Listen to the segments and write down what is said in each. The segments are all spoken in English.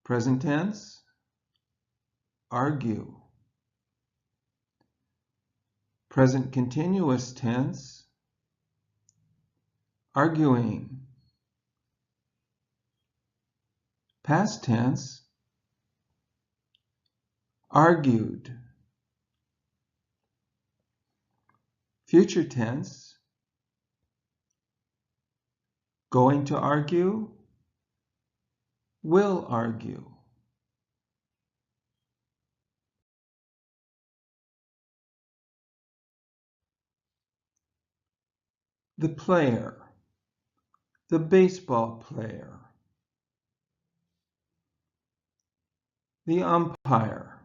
Present tense, argue. Present continuous tense, arguing. Past tense, argued. Future tense, going to argue, will argue. The player, the baseball player. The umpire,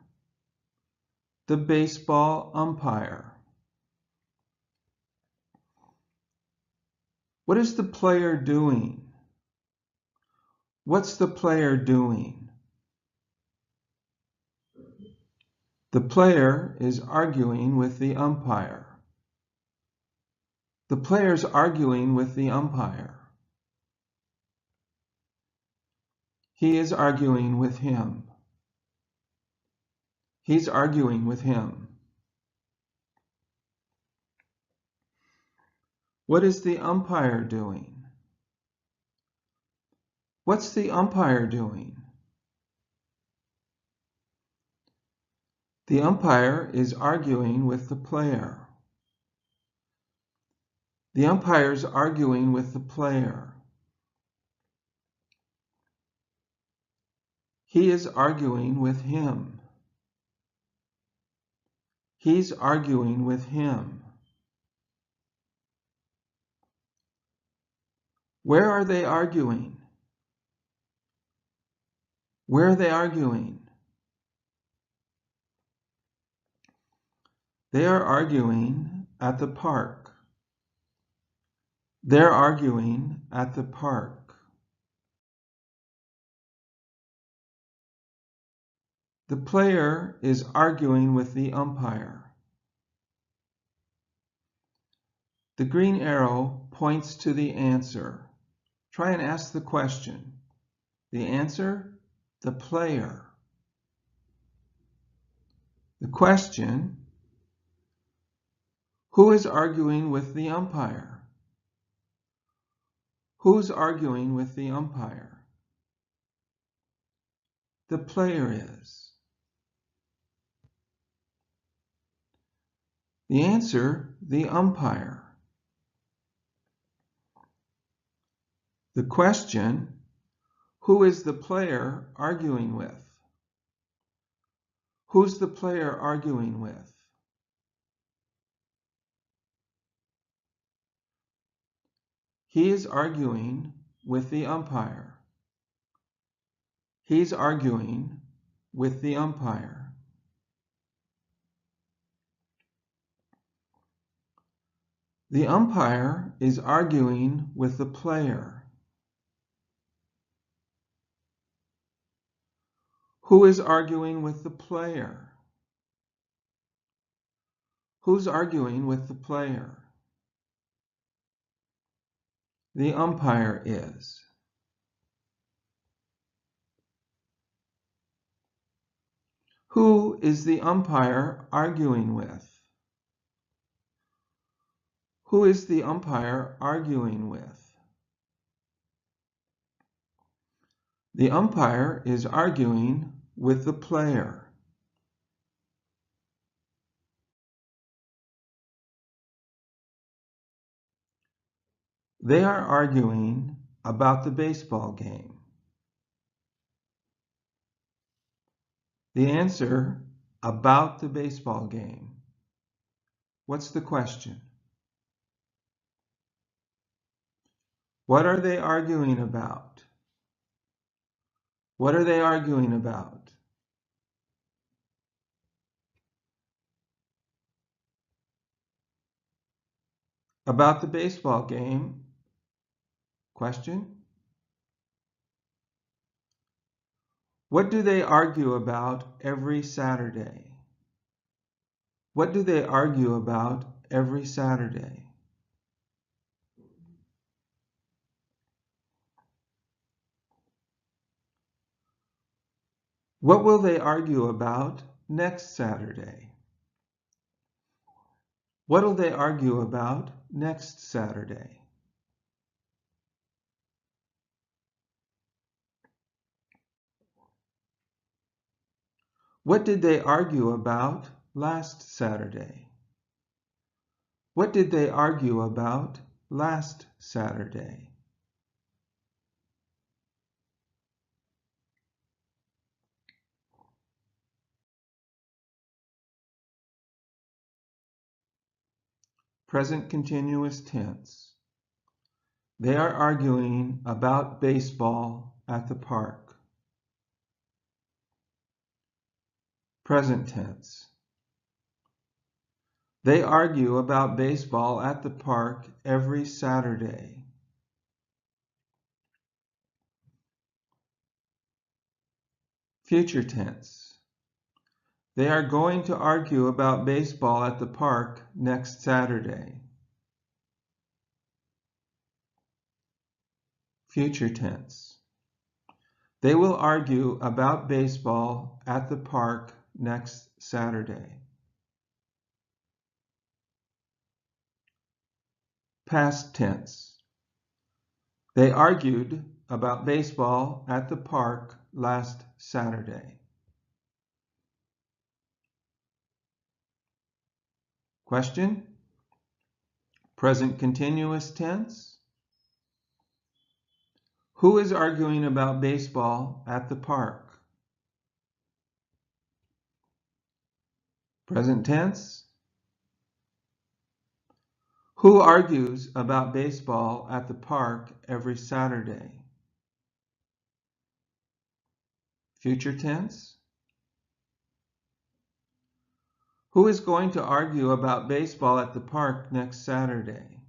the baseball umpire. What is the player doing? What's the player doing? The player is arguing with the umpire. The player's arguing with the umpire. He is arguing with him. He's arguing with him. What is the umpire doing? What's the umpire doing? The umpire is arguing with the player. The umpire's arguing with the player. He is arguing with him. He's arguing with him. Where are they arguing? Where are they arguing? They are arguing at the park. They're arguing at the park. The player is arguing with the umpire. The green arrow points to the answer. Try and ask the question. The answer, the player. The question, who is arguing with the umpire? Who's arguing with the umpire? The player is. The answer, the umpire. The question, who is the player arguing with? Who's the player arguing with? He is arguing with the umpire. He's arguing with the umpire. The umpire is arguing with the player. Who is arguing with the player? Who's arguing with the player? The umpire is. Who is the umpire arguing with? Who is the umpire arguing with? The umpire is arguing with the player. They are arguing about the baseball game. The answer, about the baseball game. What's the question? What are they arguing about? What are they arguing about? About the baseball game. Question? What do they argue about every Saturday? What do they argue about every Saturday? What will they argue about next Saturday? What will they argue about next Saturday? What did they argue about last Saturday? What did they argue about last Saturday? Present continuous tense. They are arguing about baseball at the park. Present tense. They argue about baseball at the park every Saturday. Future tense. They are going to argue about baseball at the park next Saturday. Future tense. They will argue about baseball at the park next Saturday. Past tense. They argued about baseball at the park last Saturday. Question? Present continuous tense. Who is arguing about baseball at the park? Present tense. Who argues about baseball at the park every Saturday? Future tense. Who is going to argue about baseball at the park next Saturday?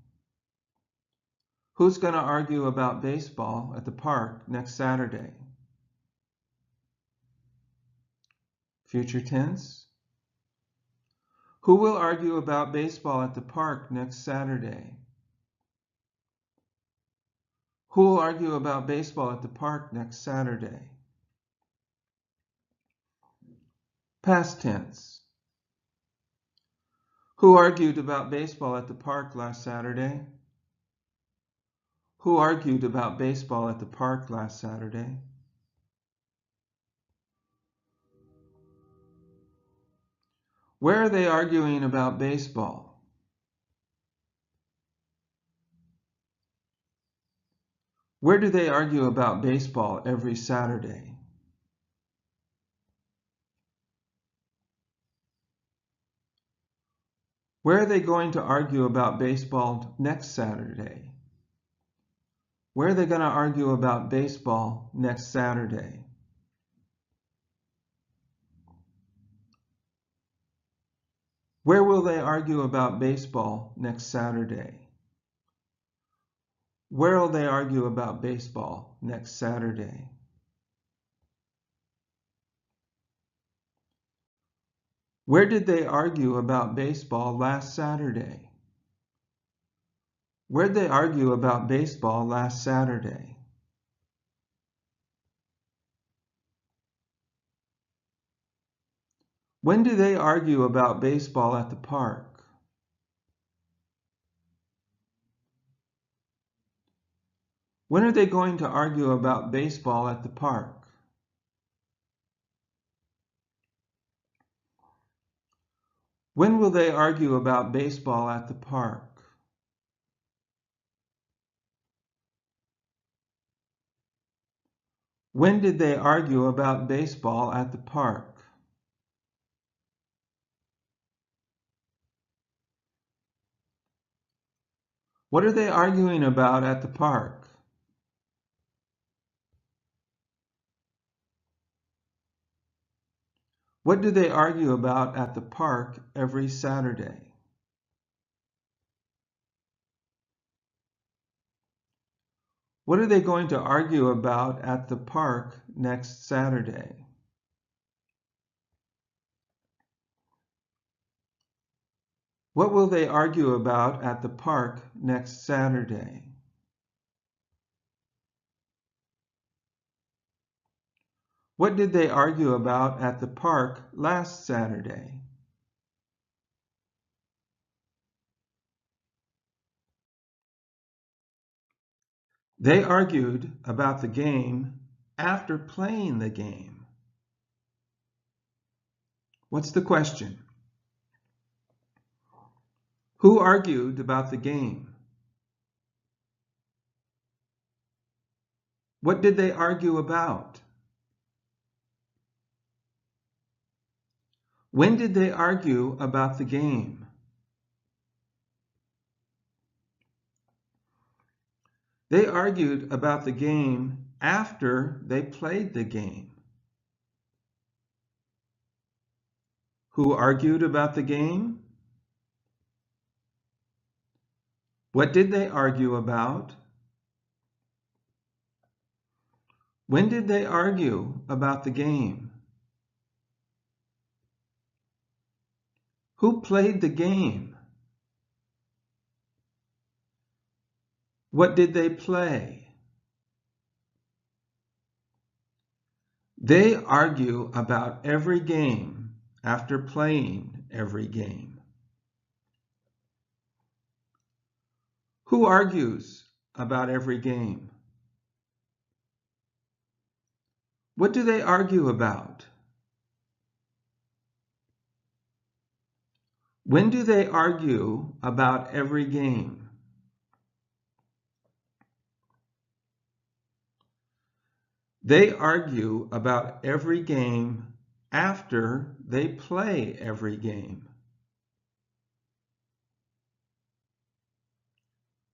Who's going to argue about baseball at the park next Saturday? Future tense. Who will argue about baseball at the park next Saturday? Who will argue about baseball at the park next Saturday? Past tense. Who argued about baseball at the park last Saturday? Who argued about baseball at the park last Saturday? Where are they arguing about baseball? Where do they argue about baseball every Saturday? Where are they going to argue about baseball next Saturday? Where are they going to argue about baseball next Saturday? Where will they argue about baseball next Saturday? Where will they argue about baseball next Saturday? Where did they argue about baseball last Saturday? Where did they argue about baseball last Saturday? When do they argue about baseball at the park? When are they going to argue about baseball at the park? When will they argue about baseball at the park? When did they argue about baseball at the park? What are they arguing about at the park? What do they argue about at the park every Saturday? What are they going to argue about at the park next Saturday? What will they argue about at the park next Saturday? What did they argue about at the park last Saturday? They argued about the game after playing the game. What's the question? Who argued about the game? What did they argue about? When did they argue about the game? They argued about the game after they played the game. Who argued about the game? What did they argue about? When did they argue about the game? Who played the game? What did they play? They argue about every game after playing every game. Who argues about every game? What do they argue about? When do they argue about every game? They argue about every game after they play every game.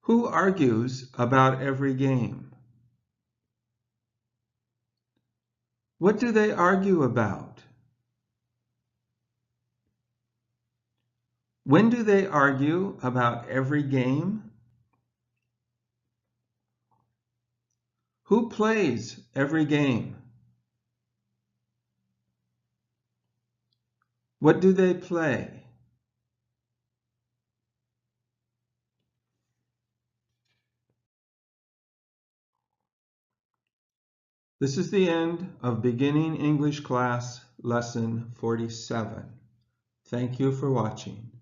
Who argues about every game? What do they argue about? When do they argue about every game? Who plays every game? What do they play? This is the end of Beginning English Class Lesson 47. Thank you for watching.